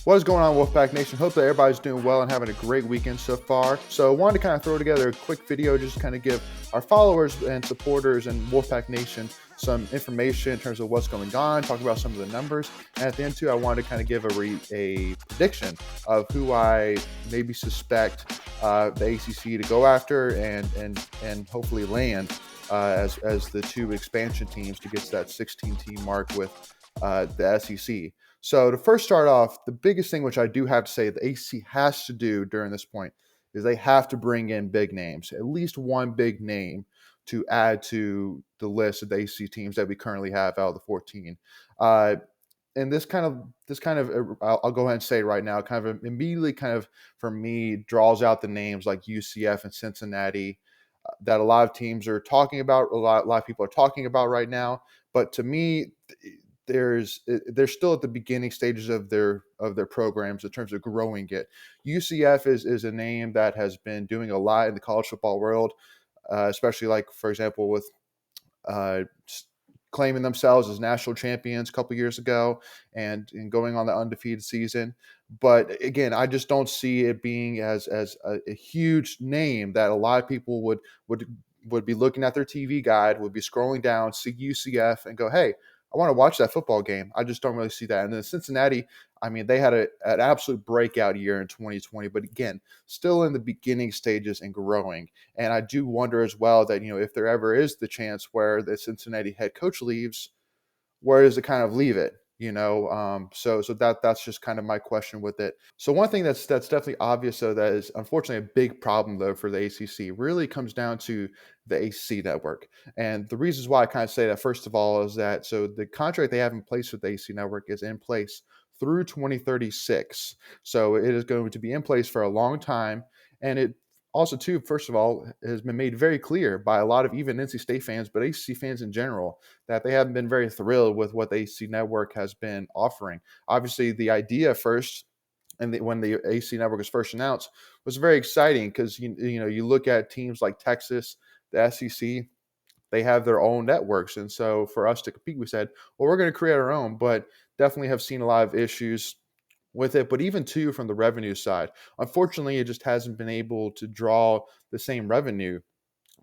What is going on, Wolfpack Nation? Hope that everybody's doing well and having a great weekend so far. So I wanted to kind of throw together a quick video just to kind of give our followers and supporters and Wolfpack Nation some information in terms of what's going on, talk about some of the numbers. And at the end, too, I wanted to kind of give a prediction of who I maybe suspect the ACC to go after and hopefully land as the two expansion teams to get to that 16-team mark with the SEC. So to first start off, the biggest thing which I do have to say the ACC has to do during this point is they have to bring in big names, at least one big name to add to the list of the ACC teams that we currently have out of the 14. And this kind of I'll go ahead and say right now, kind of immediately kind of for me draws out the names like UCF and Cincinnati that a lot of teams are talking about, a lot of people are talking about right now. But to me, they're still at the beginning stages of their programs in terms of growing it. UCF is a name that has been doing a lot in the college football world, especially like, for example, with uh, claiming themselves as national champions a couple years ago and going on the undefeated season. But again, I just don't see it being as a huge name that a lot of people would be looking at their TV guide, would be scrolling down, see UCF and go, hey, I want to watch that football game. I just don't really see that. And then Cincinnati, I mean, they had an absolute breakout year in 2020, but again, still in the beginning stages and growing. And I do wonder as well that, if there ever is the chance where the Cincinnati head coach leaves, where does it kind of leave it? So that's just kind of my question with it. So one thing that's definitely obvious, though, that is unfortunately a big problem though for the ACC really comes down to the ACC network. And the reasons why I kind of say that, first of all, is that so the contract they have in place with the ACC network is in place through 2036. So it is going to be in place for a long time. And it also, too, first of all, has been made very clear by a lot of even NC State fans, but ACC fans in general, that they haven't been very thrilled with what the ACC network has been offering. Obviously, the idea first, and when the ACC network was first announced, was very exciting because you look at teams like Texas, the SEC, they have their own networks, and so for us to compete, we said, well, we're going to create our own, but definitely have seen a lot of issues with it. But even too from the revenue side, unfortunately, it just hasn't been able to draw the same revenue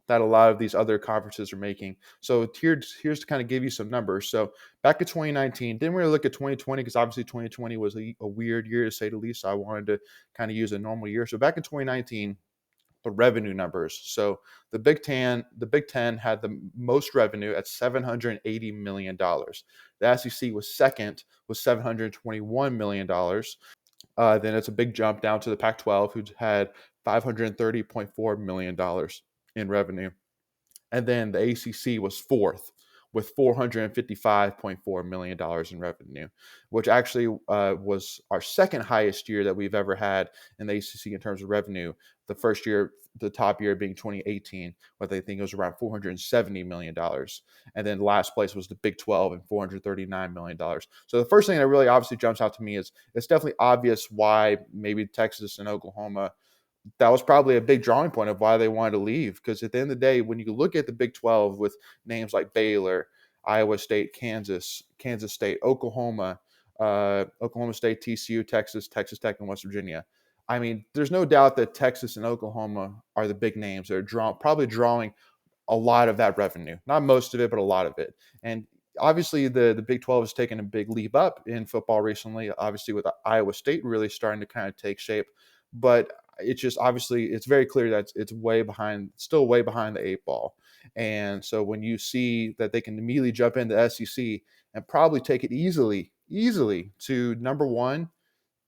that a lot of these other conferences are making. So here's to kind of give you some numbers. So back in 2019, didn't really look at 2020 because obviously 2020 was a weird year to say the least. So I wanted to kind of use a normal year. So back in 2019, the revenue numbers. So the Big Ten had the most revenue at $780 million. The SEC was second with $721 million. Then it's a big jump down to the Pac-12, who had $530.4 million in revenue. And then the ACC was fourth with $455.4 million in revenue, which actually was our second highest year that we've ever had in the ACC in terms of revenue. The first year, the top year being 2018, what they think was around $470 million. And then last place was the Big 12 and $439 million. So the first thing that really obviously jumps out to me is it's definitely obvious why maybe Texas and Oklahoma, that was probably a big drawing point of why they wanted to leave. Because at the end of the day, when you look at the Big 12 with names like Baylor, Iowa State, Kansas State, Oklahoma, Oklahoma State, TCU, Texas Tech, and West Virginia. I mean, there's no doubt that Texas and Oklahoma are the big names. They're probably drawing a lot of that revenue. Not most of it, but a lot of it. And obviously the Big 12 has taken a big leap up in football recently, obviously with Iowa State really starting to kind of take shape. But it's just obviously it's very clear that it's still way behind the eight ball. And so when you see that they can immediately jump into SEC and probably take it easily to number one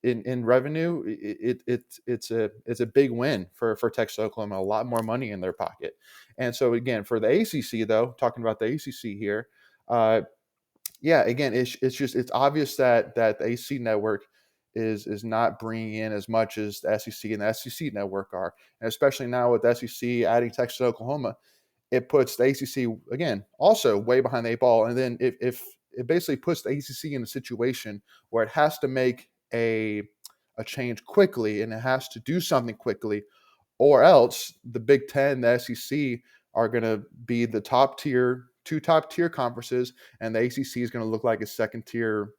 in revenue, it's a big win for Texas Oklahoma, a lot more money in their pocket. And so again, for the ACC though, talking about the ACC here, yeah, again, it's obvious that the ACC network is not bringing in as much as the SEC and the SEC network are, and especially now with the SEC adding Texas and Oklahoma, it puts the ACC again also way behind the eight ball, and then if it basically puts the ACC in a situation where it has to make a change quickly and it has to do something quickly, or else the Big Ten, the SEC are going to be the two top tier conferences, and the ACC is going to look like a second tier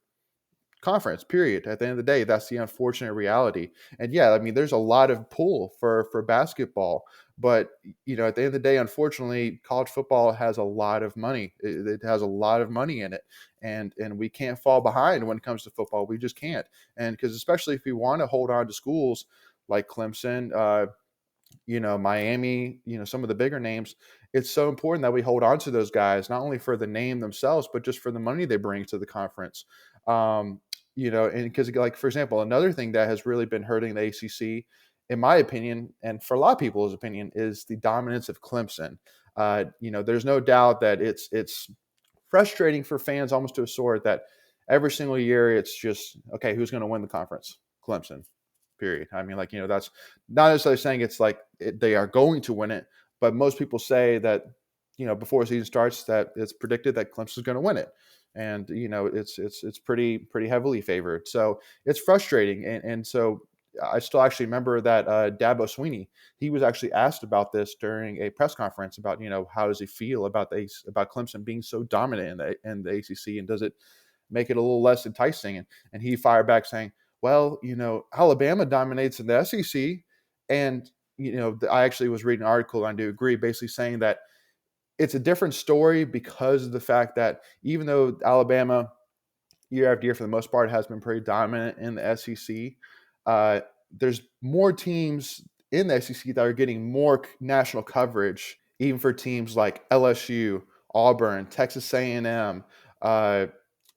conference, period. At the end of the day, that's the unfortunate reality. And yeah, I mean, there's a lot of pull for basketball, but at the end of the day, unfortunately, college football has a lot of money. It has a lot of money in it, and we can't fall behind when it comes to football. We just can't. And because especially if we want to hold on to schools like Clemson, Miami, some of the bigger names, it's so important that we hold on to those guys, not only for the name themselves, but just for the money they bring to the conference. Um, and because, like, for example, another thing that has really been hurting the ACC, in my opinion, and for a lot of people's opinion, is the dominance of Clemson. There's no doubt that it's frustrating for fans almost to a sort that every single year it's just, okay, who's going to win the conference? Clemson, period. I mean, that's not necessarily saying it's like they are going to win it, but most people say that, before the season starts, that it's predicted that Clemson's going to win it. And, it's pretty heavily favored. So it's frustrating. And so I still actually remember that Dabo Sweeney, he was actually asked about this during a press conference about, how does he feel about about Clemson being so dominant in the ACC, and does it make it a little less enticing? And he fired back saying, well, Alabama dominates in the SEC. And, I actually was reading an article, and I do agree, basically saying that it's a different story because of the fact that even though Alabama, year after year, for the most part, has been pretty dominant in the SEC, uh, there's more teams in the SEC that are getting more national coverage, even for teams like LSU, Auburn, Texas A&M, uh,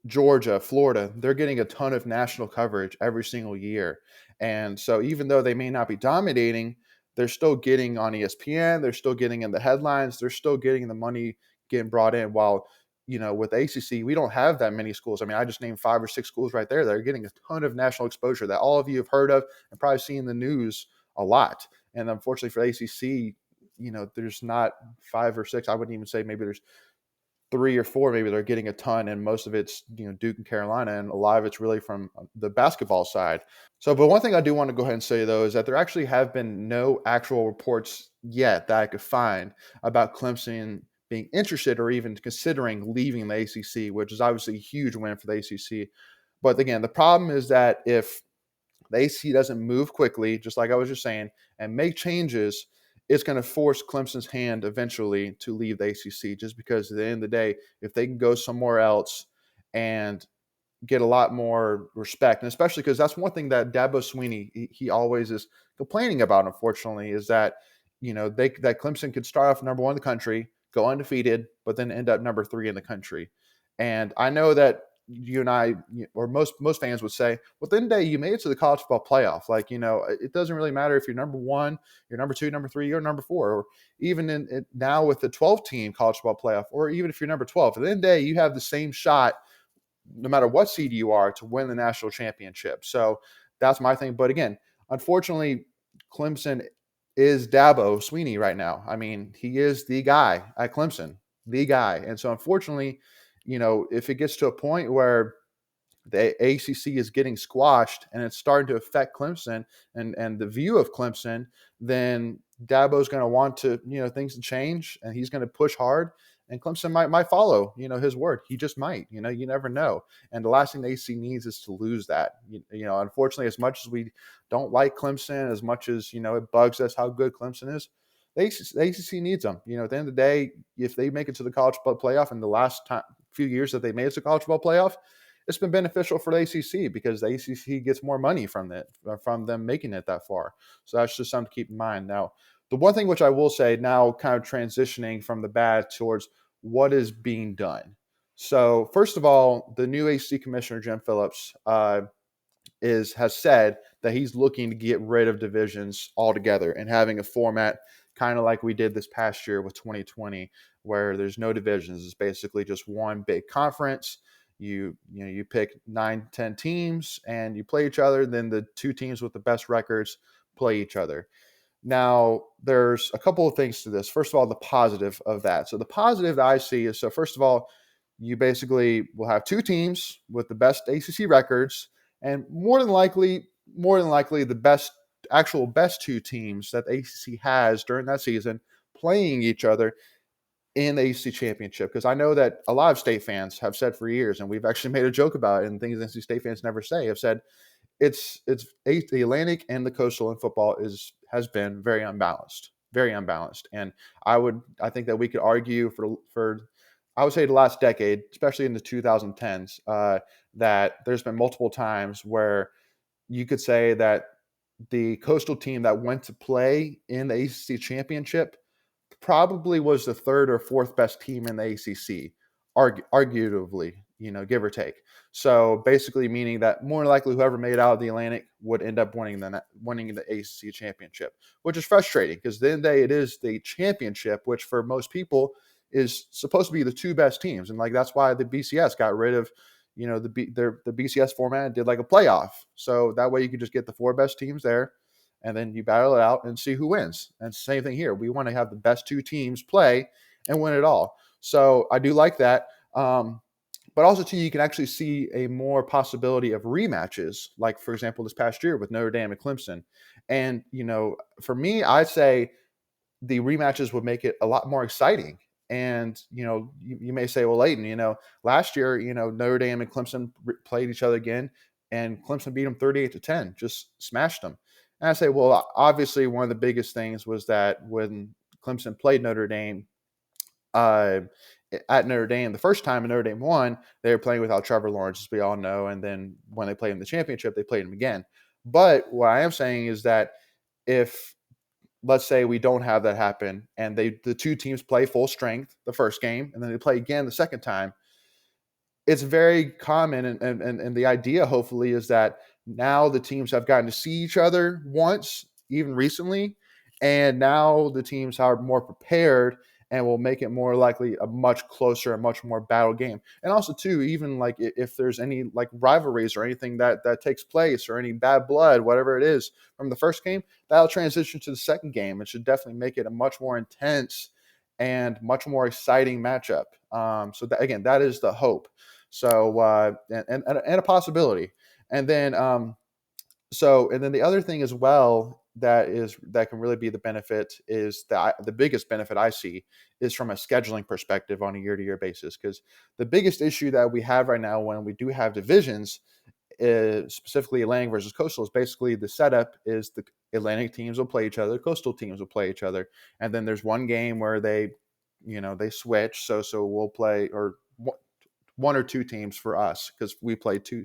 Georgia, Florida. They're getting a ton of national coverage every single year. And so even though they may not be dominating, they're still getting on ESPN, they're still getting in the headlines, they're still getting the money getting brought in. While, with ACC, we don't have that many schools. I mean, I just named 5 or 6 schools right there that are getting a ton of national exposure that all of you have heard of and probably seen in the news a lot. And unfortunately for ACC, there's not 5 or 6. I wouldn't even say, maybe there's 3 or 4, maybe they're getting a ton, and most of it's, Duke and Carolina, and a lot of it's really from the basketball side. So, but one thing I do want to go ahead and say, though, is that there actually have been no actual reports yet that I could find about Clemson being interested or even considering leaving the ACC, which is obviously a huge win for the ACC. But again, the problem is that if the ACC doesn't move quickly, just like I was just saying, and make changes, it's going to force Clemson's hand eventually to leave the ACC, just because at the end of the day, if they can go somewhere else and get a lot more respect, and especially because that's one thing that Dabo Sweeney, he always is complaining about, unfortunately, is that, that Clemson could start off number 1 in the country, go undefeated, but then end up number 3 in the country. And I know that you and I, or most fans would say, well, at the end of the day, you made it to the college football playoff. Like, it doesn't really matter if you're number 1, you're number 2, number 3, you're number 4, or even now with the 12-team college football playoff, or even if you're number 12, at the end of the day, you have the same shot, no matter what seed you are, to win the national championship. So that's my thing. But again, unfortunately, Clemson is Dabo Sweeney right now. I mean, he is the guy at Clemson, the guy. And so unfortunately, if it gets to a point where the ACC is getting squashed and it's starting to affect Clemson and the view of Clemson, then Dabo's going to want to, things to change, and he's going to push hard, and Clemson might follow, his word. He just might, you never know. And the last thing the ACC needs is to lose that. Unfortunately, as much as we don't like Clemson, as much as, it bugs us how good Clemson is, the ACC needs them. At the end of the day, if they make it to the college football playoff, in the last few years that they made it to the college football playoff, it's been beneficial for the ACC because the ACC gets more money from them making it that far. So that's just something to keep in mind. Now, the one thing which I will say now, kind of transitioning from the bad towards what is being done. So first of all, the new ACC commissioner, Jim Phillips, has said that he's looking to get rid of divisions altogether and having a format kind of like we did this past year with 2020, where there's no divisions. It's basically just one big conference. You pick 9, 10 teams and you play each other. Then the 2 teams with the best records play each other. Now, there's a couple of things to this. First of all, the positive of that. So the positive that I see is, so first of all, you basically will have 2 teams with the best ACC records, and more than likely, the best 2 teams that the ACC has during that season playing each other in the ACC championship, because I know that a lot of state fans have said for years, and we've actually made a joke about it, and things NC State fans never say, have said the Atlantic and the Coastal in football has been very unbalanced, and I think that we could argue for I would say the last decade, especially in the 2010s, that there's been multiple times where you could say that the Coastal team that went to play in the ACC championship probably was the third or fourth best team in the ACC, arguably, give or take. So basically, meaning that more likely whoever made out of the Atlantic would end up winning the ACC championship, which is frustrating because then it is the championship, which for most people is supposed to be the two best teams, and like that's why the BCS got rid of, the BCS format and did like a playoff, so that way you could just get the four best teams there and then you battle it out and see who wins. And same thing here. We want to have the best two teams play and win it all. So I do like that. But also, too, you can actually see a more possibility of rematches, like, for example, this past year with Notre Dame and Clemson. And, for me, I'd say the rematches would make it a lot more exciting. And, you may say, well, Leighton, last year, Notre Dame and Clemson played each other again, and Clemson beat them 38-10, just smashed them. And I say, well, obviously, one of the biggest things was that when Clemson played Notre Dame uh, at Notre Dame the first time, and Notre Dame won, they were playing without Trevor Lawrence, as we all know. And then when they played in the championship, they played him again. But what I am saying is that if, let's say, we don't have that happen, and the two teams play full strength the first game, and then they play again the second time, it's very common, and the idea hopefully is that now the teams have gotten to see each other once, even recently, and now the teams are more prepared and will make it more likely a much closer and much more battle game. And also, too, even like if there's any like rivalries or anything that takes place, or any bad blood, whatever it is from the first game, that'll transition to the second game. It should definitely make it a much more intense and much more exciting matchup. So that, again, that is the hope. So and a possibility. And then and then the other thing as well that can really be the benefit is the biggest benefit I see is from a scheduling perspective on a year-to-year basis, because the biggest issue that we have right now when we do have divisions is specifically Atlantic versus Coastal, is basically the setup is the Atlantic teams will play each other, Coastal teams will play each other, and then there's one game where they switch, so we'll play, or one or two teams for us, because we play two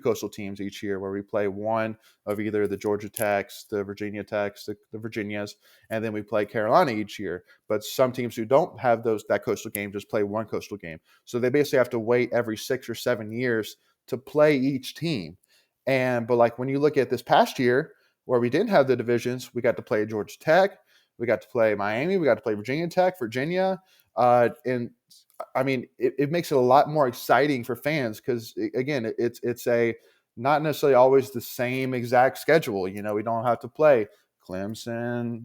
Coastal teams each year, where we play one of either the Georgia Techs, the Virginia Techs, the Virginias, and then we play Carolina each year. But some teams who don't have that Coastal game just play one Coastal game. So they basically have to wait every 6 or 7 years to play each team. But like when you look at this past year where we didn't have the divisions, we got to play Georgia Tech, we got to play Miami, we got to play Virginia Tech, Virginia, and I mean, it makes it a lot more exciting for fans, because again, it's a not necessarily always the same exact schedule. We don't have to play Clemson,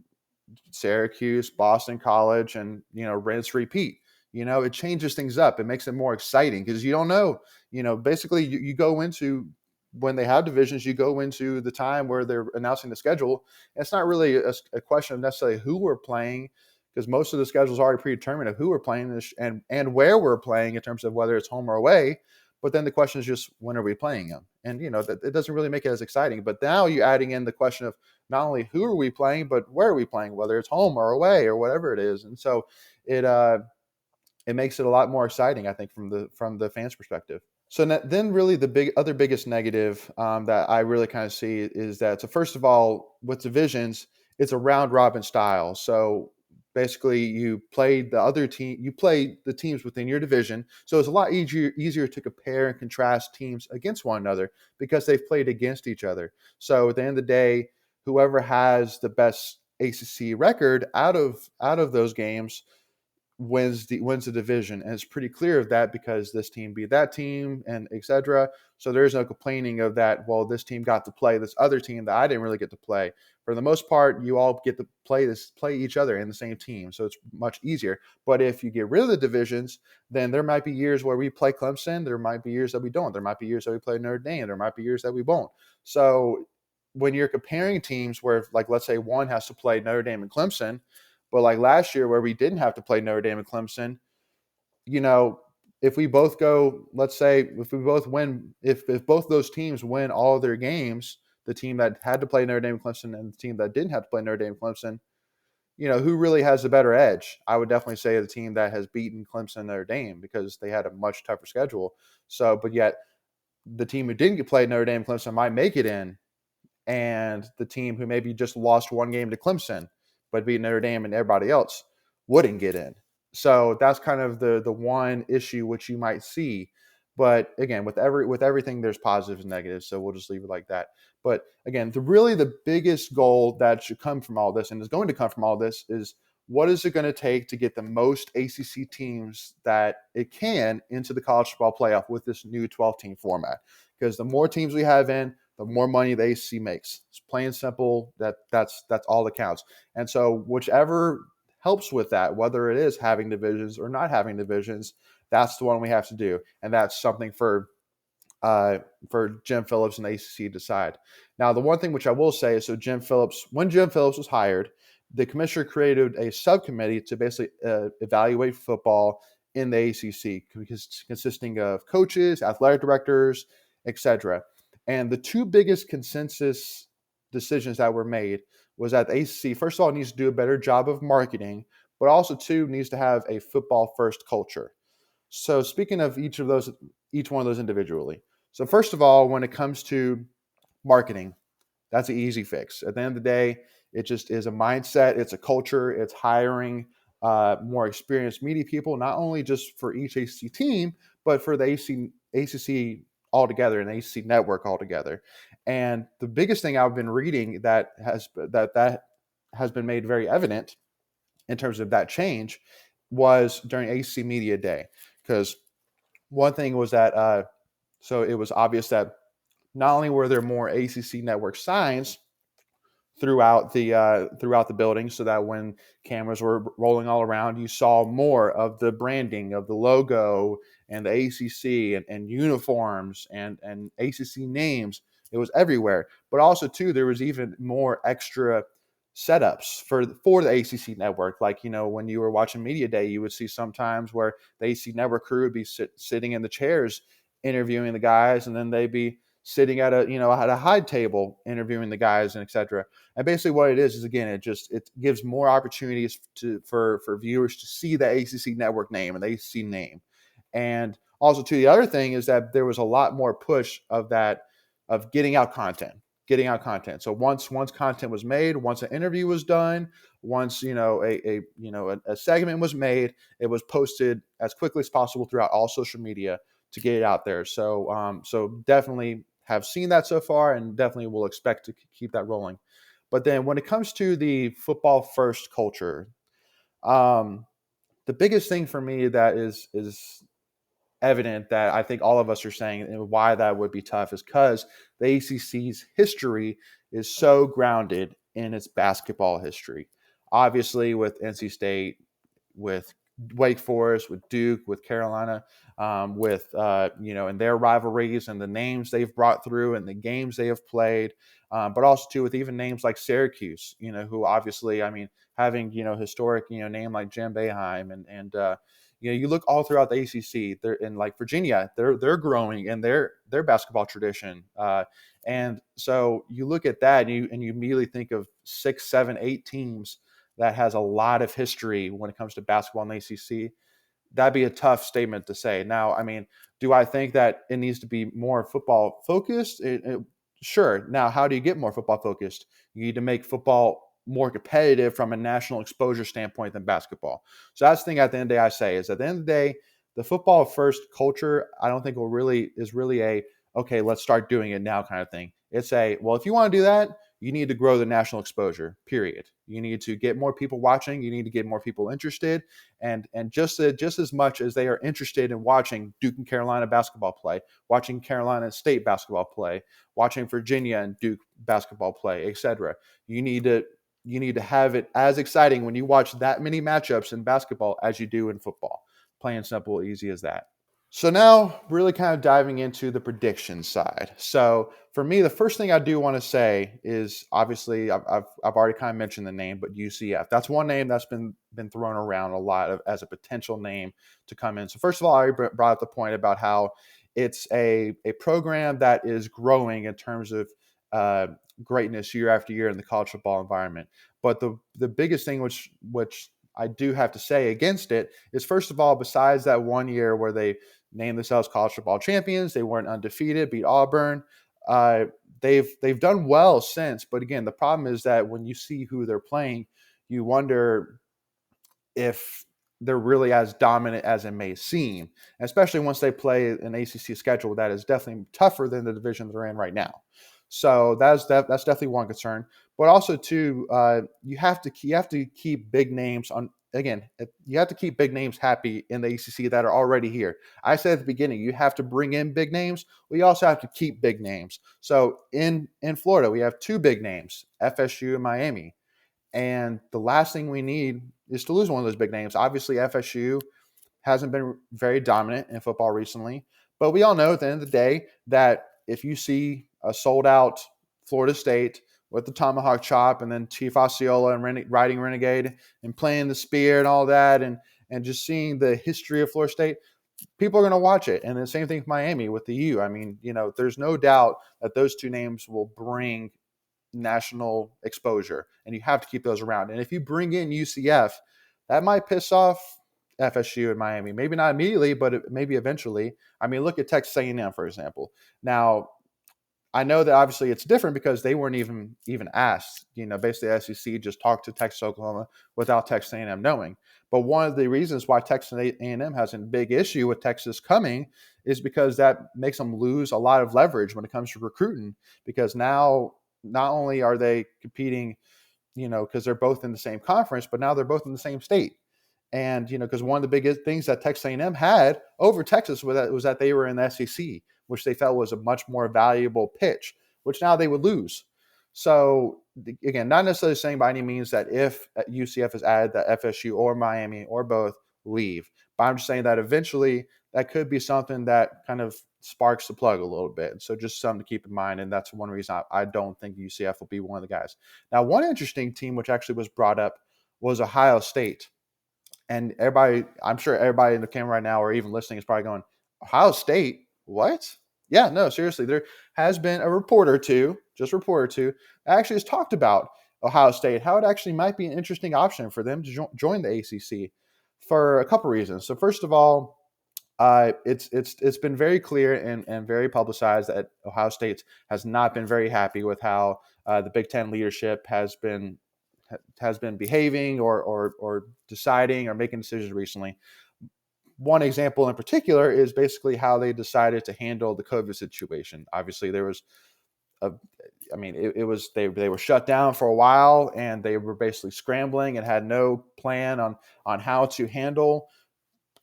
Syracuse, Boston College, and rinse repeat. It changes things up. It makes it more exciting because you don't know. Basically, you go into, when they have divisions, you go into the time where they're announcing the schedule. And it's not really a question of necessarily who we're playing, because most of the schedule is already predetermined of who we're playing and where we're playing in terms of whether it's home or away. But then the question is just, when are we playing them? And, that it doesn't really make it as exciting. But now you're adding in the question of not only who are we playing, but where are we playing, whether it's home or away or whatever it is. And so it makes it a lot more exciting, I think, from the fans' perspective. So then really the biggest negative that I really kind of see is that, so first of all, with divisions, it's a round robin style. So basically you play the teams within your division. So it's a lot easier to compare and contrast teams against one another because they've played against each other. So at the end of the day, whoever has the best ACC record out of those games wins the division. And it's pretty clear of that because this team beat that team, and etc. So there's no complaining of that, well, this team got to play this other team that I didn't really get to play. For the most part, you all get to play each other in the same team, so it's much easier. But if you get rid of the divisions, then there might be years where we play Clemson, there might be years that we don't, there might be years that we play Notre Dame, there might be years that we won't. So when you're comparing teams where, like, let's say one has to play Notre Dame and Clemson, But like last year, where we didn't have to play Notre Dame and Clemson, you know, if we both go, let's say, if we both win, if both those teams win all of their games, the team that had to play Notre Dame and Clemson and the team that didn't have to play Notre Dame and Clemson, who really has the better edge? I would definitely say the team that has beaten Clemson and Notre Dame because they had a much tougher schedule. So, but yet the team who didn't get played Notre Dame and Clemson might make it in, and the team who maybe just lost one game to Clemson but beat Notre Dame and everybody else wouldn't get in. So that's kind of the one issue which you might see. But again, with everything, there's positives and negatives. So we'll just leave it like that. But again, the biggest goal that should come from all this and is going to come from all this is, what is it going to take to get the most ACC teams that it can into the college football playoff with this new 12-team format? Because the more teams we have in, the more money the ACC makes. It's plain and simple. That's all that counts. And so whichever helps with that, whether it is having divisions or not having divisions, that's the one we have to do. And that's something for Jim Phillips and the ACC to decide. Now, the one thing which I will say is, so when Jim Phillips was hired, the commissioner created a subcommittee to basically evaluate football in the ACC, consisting of coaches, athletic directors, etc. And the two biggest consensus decisions that were made was that the ACC, first of all, needs to do a better job of marketing, but also, two, needs to have a football-first culture. So speaking of each one of those individually. So first of all, when it comes to marketing, that's an easy fix. At the end of the day, it just is a mindset. It's a culture. It's hiring more experienced media people, not only just for each ACC team, but for the ACC altogether and the ACC network altogether. And the biggest thing I've been reading that has been made very evident in terms of that change was during ACC Media Day. Because one thing was that so it was obvious that not only were there more ACC network signs throughout the building, so that when cameras were rolling all around, you saw more of the branding of the logo and the ACC and uniforms and ACC names. It was everywhere. But also, too, there was even more extra setups for the ACC network. Like, when you were watching Media Day, you would see sometimes where the ACC network crew would be sitting in the chairs interviewing the guys, and then they'd be sitting at a high table interviewing the guys, and etc. And basically what it is again, it gives more opportunities for viewers to see the ACC network name and the ACC name. And also, too, the other thing is that there was a lot more push of getting out content. So once content was made, once an interview was done, once a segment was made, it was posted as quickly as possible throughout all social media to get it out there. So definitely have seen that so far, and definitely will expect to keep that rolling. But then when it comes to the football first culture, the biggest thing for me that is evident that I think all of us are saying, and why that would be tough, is because the ACC's history is so grounded in its basketball history. Obviously, with NC State, with Wake Forest, with Duke, with Carolina, and their rivalries and the names they've brought through and the games they have played, but also too with even names like Syracuse, who obviously, having historic name like Jim Boeheim and you look all throughout the ACC. They're in, like, Virginia, they're growing in their basketball tradition, and so you look at that and you immediately think of 6, 7, 8 teams that has a lot of history when it comes to basketball in the ACC. That'd be a tough statement to say. Now, do I think that it needs to be more football focused? Sure. Now, how do you get more football focused? You need to make football more competitive from a national exposure standpoint than basketball. So that's the thing at the end of the day I say is, at the end of the day, the football first culture, I don't think is really a, okay, let's start doing it now kind of thing. It's a, well, if you want to do that, you need to grow the national exposure, period. You need to get more people watching. You need to get more people interested. And just as much as they are interested in watching Duke and Carolina basketball play, watching Carolina State basketball play, watching Virginia and Duke basketball play, etc., you need to have it as exciting when you watch that many matchups in basketball as you do in football. Plain and simple, easy as that. So now, really kind of diving into the prediction side. So for me, the first thing I do want to say is obviously I've already kind of mentioned the name, but UCF. That's one name that's been thrown around a lot as a potential name to come in. So first of all, I already brought up the point about how it's a program that is growing in terms of uh, greatness year after year in the college football environment. But the biggest thing which I do have to say against it is, first of all, besides that one year where they named themselves college football champions. They weren't undefeated, beat Auburn. Uh, they've done well since, but again, the problem is that when you see who they're playing, you wonder if they're really as dominant as it may seem, especially once they play an ACC schedule that is definitely tougher than the division they're in right now. So that's definitely one concern. But also too, you have to keep big names on. Again, you have to keep big names happy in the ACC that are already here. I said at the beginning, you have to bring in big names. We also have to keep big names. So in Florida, we have two big names, FSU and Miami. And the last thing we need is to lose one of those big names. Obviously, FSU hasn't been very dominant in football recently, but we all know at the end of the day that if you see a sold out Florida State with the tomahawk chop and then Chief Osceola and riding Renegade and playing the spear and all that and just seeing the history of Florida State, people are going to watch it. And the same thing with Miami with the U. I mean, there's no doubt that those two names will bring national exposure, and you have to keep those around. And if you bring in UCF, that might piss off FSU and Miami. Maybe not immediately, but maybe eventually. I mean, look at Texas A&M, for example. Now, I know that obviously it's different because they weren't even asked. Basically, the SEC just talked to Texas Oklahoma without Texas A&M knowing. But one of the reasons why Texas A&M has a big issue with Texas coming is because that makes them lose a lot of leverage when it comes to recruiting. Because now, not only are they competing, because they're both in the same conference, but now they're both in the same state. And because one of the biggest things that Texas A&M had over Texas was that they were in the SEC, which they felt was a much more valuable pitch, which now they would lose. So again, not necessarily saying by any means that if UCF is added, that FSU or Miami or both leave, but I'm just saying that eventually that could be something that kind of sparks the plug a little bit. So just something to keep in mind, and that's one reason I don't think UCF will be one of the guys. Now, one interesting team which actually was brought up was Ohio State. And everybody, I'm sure everybody in the camera right now or even listening is probably going, Ohio State? What? Yeah, no, seriously. There has been a report or two, just a report or two, that actually has talked about Ohio State, how it actually might be an interesting option for them to join the ACC for a couple reasons. So first of all, it's been very clear and very publicized that Ohio State has not been very happy with how the Big Ten leadership has been behaving or deciding or making decisions recently. One example in particular is basically how they decided to handle the COVID situation. Obviously, there was a, I mean, it was they were shut down for a while and they were basically scrambling and had no plan on how to handle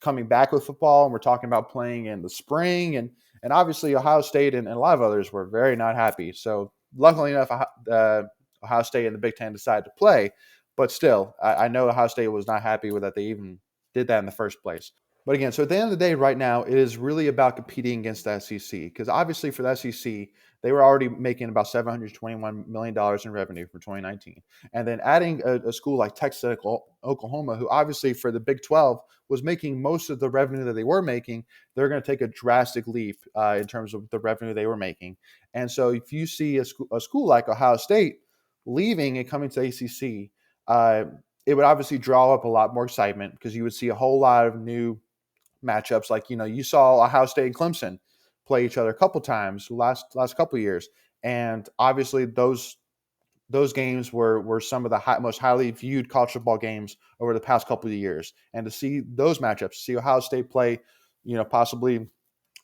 coming back with football. And we're talking about playing in the spring and obviously Ohio State and a lot of others were very not happy. So luckily enough, Ohio State and the Big Ten decided to play, but still, I know Ohio State was not happy with that they even did that in the first place. But again, so at the end of the day, right now, it is really about competing against the SEC because obviously for the SEC, they were already making about $721 million in revenue for 2019. And then adding a school like Texas Oklahoma, who obviously for the Big 12 was making most of the revenue that they were making, they're going to take a drastic leap in terms of the revenue they were making. And so if you see a school like Ohio State leaving and coming to ACC, it would obviously draw up a lot more excitement because you would see a whole lot of new matchups. Like you saw Ohio State and Clemson play each other a couple times last couple of years, and obviously those games were some of the most highly viewed college football games over the past couple of years. And to see those matchups, see Ohio State play, possibly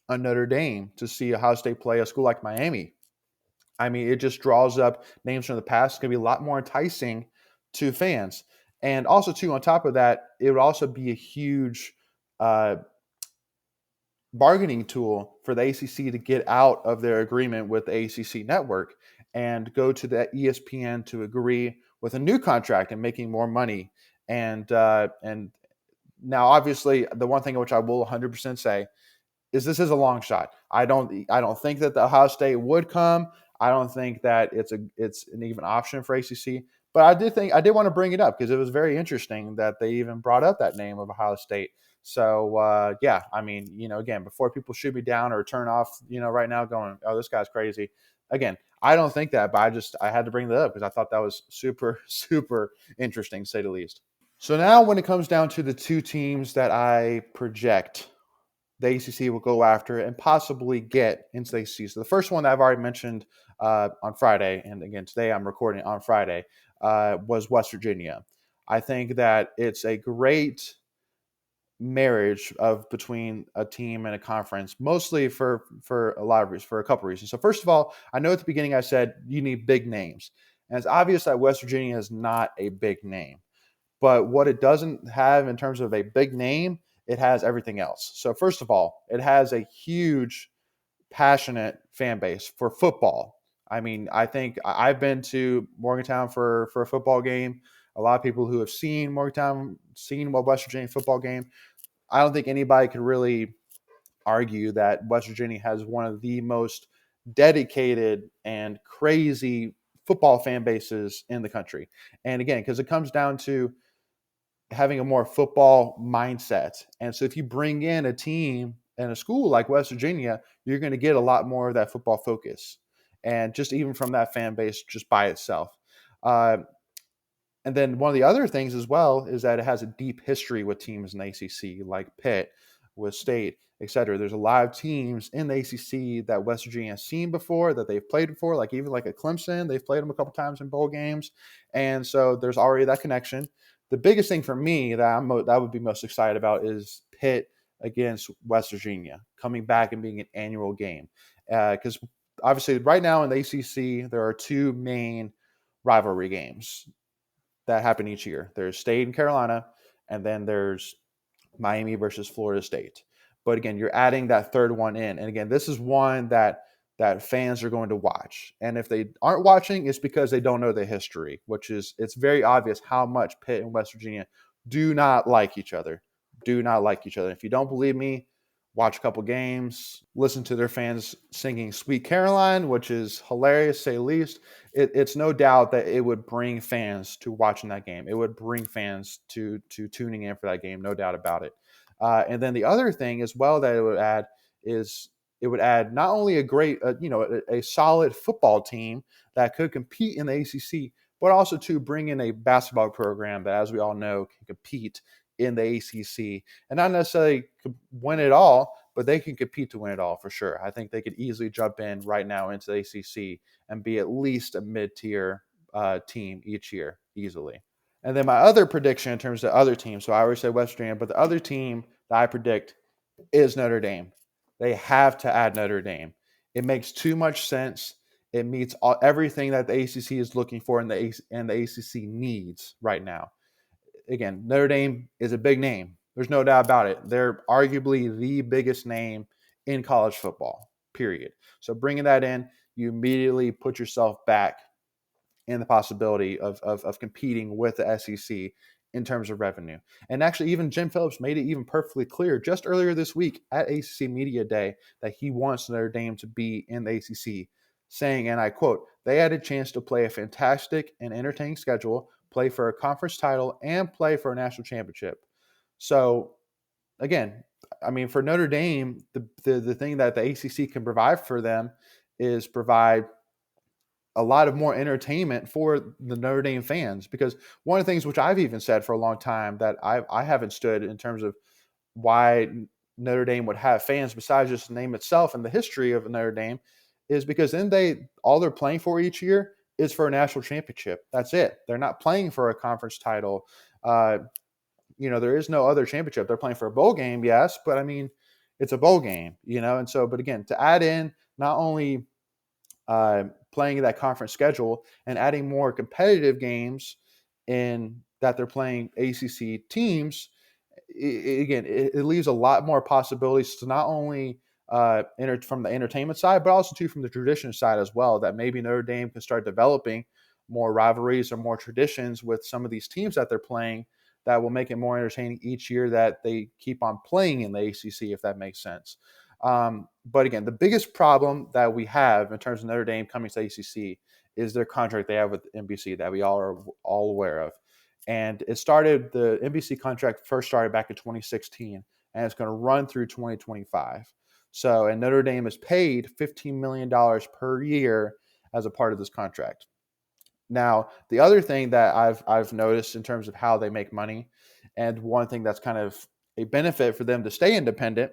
a Notre Dame, to see Ohio State play a school like Miami. I mean, it just draws up names from the past. It's going to be a lot more enticing to fans. And also, too, on top of that, it would also be a huge uh, bargaining tool for the ACC to get out of their agreement with the ACC network and go to the ESPN to agree with a new contract and making more money. And now, obviously, the one thing which I will 100% say this is a long shot. I don't think that the Ohio State would come. I don't think that it's an even option for ACC. But I did want to bring it up because it was very interesting that they even brought up that name of Ohio State. So yeah, I mean, again, before people shoot me down or turn off, right now going, oh, this guy's crazy. Again, I don't think that, but I had to bring that up because I thought that was super super interesting, to say the least. So now, when it comes down to the two teams that I project the ACC will go after and possibly get into the ACC. So the first one that I've already mentioned on Friday, and again today I'm recording on Friday, was West Virginia. I think that it's a great marriage of between a team and a conference, mostly for a lot of reasons, for a couple of reasons. So first of all, I know at the beginning I said you need big names, and it's obvious that West Virginia is not a big name. But what it doesn't have in terms of a big name, it has everything else. So first of all, it has a huge, passionate fan base for football. I mean, I think I've been to Morgantown for a football game. A lot of people who have seen Morgantown, seen a West Virginia football game. I don't think anybody could really argue that West Virginia has one of the most dedicated and crazy football fan bases in the country. And again, because it comes down to having a more football mindset. And so if you bring in a team and a school like West Virginia, you're going to get a lot more of that football focus. And just even from that fan base, just by itself. Uh, and then one of the other things as well is that it has a deep history with teams in the ACC, like Pitt, with State, et cetera. There's a lot of teams in the ACC that West Virginia has seen before, that they've played before, like even like a Clemson. They've played them a couple times in bowl games. And so there's already that connection. The biggest thing for me that would be most excited about is Pitt against West Virginia coming back and being an annual game. Because obviously right now in the ACC, there are two main rivalry games that happen each year. There's State and Carolina, and then there's Miami versus Florida State. But again, you're adding that third one in. And again, this is one that fans are going to watch. And if they aren't watching, it's because they don't know the history, which is it's very obvious how much Pitt and West Virginia do not like each other. Do not like each other. If you don't believe me, watch a couple games, listen to their fans singing Sweet Caroline, which is hilarious, say the least. It's no doubt that it would bring fans to watching that game. It would bring fans to tuning in for that game, no doubt about it. And then the other thing as well that it would add is it would add not only a great, a solid football team that could compete in the ACC, but also to bring in a basketball program that, as we all know, can compete in the ACC and not necessarily win it all, but they can compete to win it all for sure. I think they could easily jump in right now into the ACC and be at least a mid-tier team each year easily. And then my other prediction in terms of other teams, so I already said West Virginia, but the other team that I predict is Notre Dame. They have to add Notre Dame. It makes too much sense. It meets everything that the ACC is looking for and the ACC needs right now. Again, Notre Dame is a big name. There's no doubt about it. They're arguably the biggest name in college football, period. So bringing that in, you immediately put yourself back in the possibility of competing with the SEC in terms of revenue. And actually, even Jim Phillips made it even perfectly clear just earlier this week at ACC Media Day that he wants Notre Dame to be in the ACC, saying, and I quote, they had a chance to play a fantastic and entertaining schedule, play for a conference title, and play for a national championship. So, again, I mean, for Notre Dame, the thing that the ACC can provide for them is provide a lot of more entertainment for the Notre Dame fans. Because one of the things which I've even said for a long time that I haven't stood in terms of why Notre Dame would have fans besides just the name itself and the history of Notre Dame is because then all they're playing for each year is for a national championship. That's it. They're not playing for a conference title. There is no other championship. They're playing for a bowl game, yes, but I mean, it's a bowl game, and so, but again, to add in not only playing that conference schedule and adding more competitive games in that they're playing ACC teams, it leaves a lot more possibilities to not only from the entertainment side, but also too from the tradition side as well, that maybe Notre Dame can start developing more rivalries or more traditions with some of these teams that they're playing that will make it more entertaining each year that they keep on playing in the ACC, if that makes sense. But again, the biggest problem that we have in terms of Notre Dame coming to ACC is their contract they have with NBC that we all are all aware of. And the NBC contract first started back in 2016, and it's going to run through 2025. So, and Notre Dame is paid $15 million per year as a part of this contract. Now, the other thing that I've noticed in terms of how they make money, and one thing that's kind of a benefit for them to stay independent,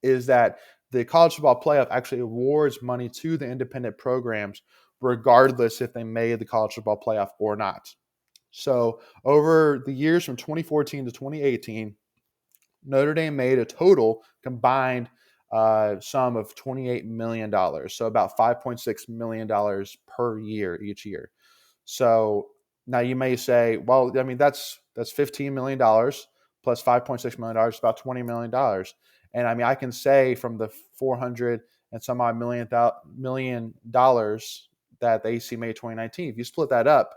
is that the college football playoff actually awards money to the independent programs, regardless if they made the college football playoff or not. So, over the years from 2014 to 2018, Notre Dame made a total combined sum of $28 million. So, about $5.6 million per year each year. So now you may say, well, I mean, that's $15 million plus $5.6 million, about $20 million. And I mean, I can say from the 400 and some odd million dollars that the AC made 2019, if you split that up,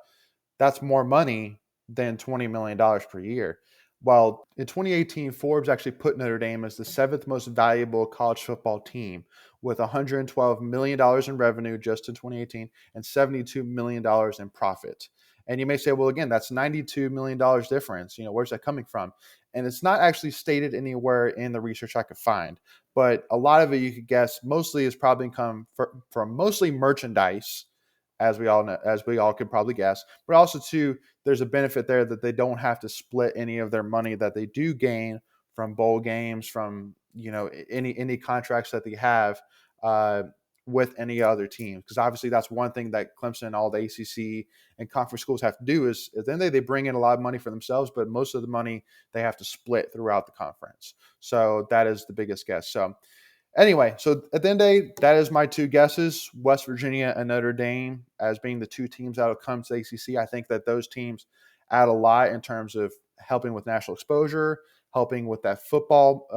that's more money than $20 million per year. Well, in 2018, Forbes actually put Notre Dame as the seventh most valuable college football team with $112 million in revenue just in 2018 and $72 million in profit. And you may say, well, again, that's $92 million difference. Where's that coming from? And it's not actually stated anywhere in the research I could find, but a lot of it you could guess mostly is probably come from mostly merchandise, as we all know, as we all could probably guess, but also too, there's a benefit there that they don't have to split any of their money that they do gain from bowl games, from any contracts that they have uh, with any other team, because obviously that's one thing that Clemson, all the ACC and conference schools have to do is at the end of the day, they bring in a lot of money for themselves, but most of the money they have to split throughout the conference. So that is the biggest guess. So anyway, so at the end of the day, that is my two guesses: West Virginia and Notre Dame as being the two teams that will come to the ACC. I think that those teams add a lot in terms of helping with national exposure, helping with that football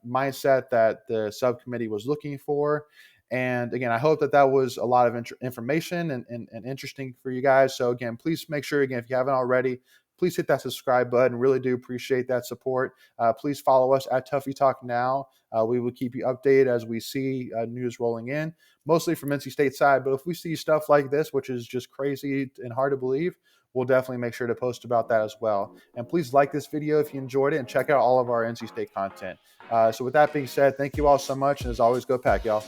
mindset that the subcommittee was looking for. And again, I hope that that was a lot of information and interesting for you guys. So again, please make sure, again, if you haven't already, please hit that subscribe button. Really do appreciate that support. Please follow us at Tuffy Talk Now. We will keep you updated as we see news rolling in, mostly from NC State side. But if we see stuff like this, which is just crazy and hard to believe, we'll definitely make sure to post about that as well. And please like this video if you enjoyed it, and check out all of our NC State content. So with that being said, thank you all so much. And as always, go Pack, y'all.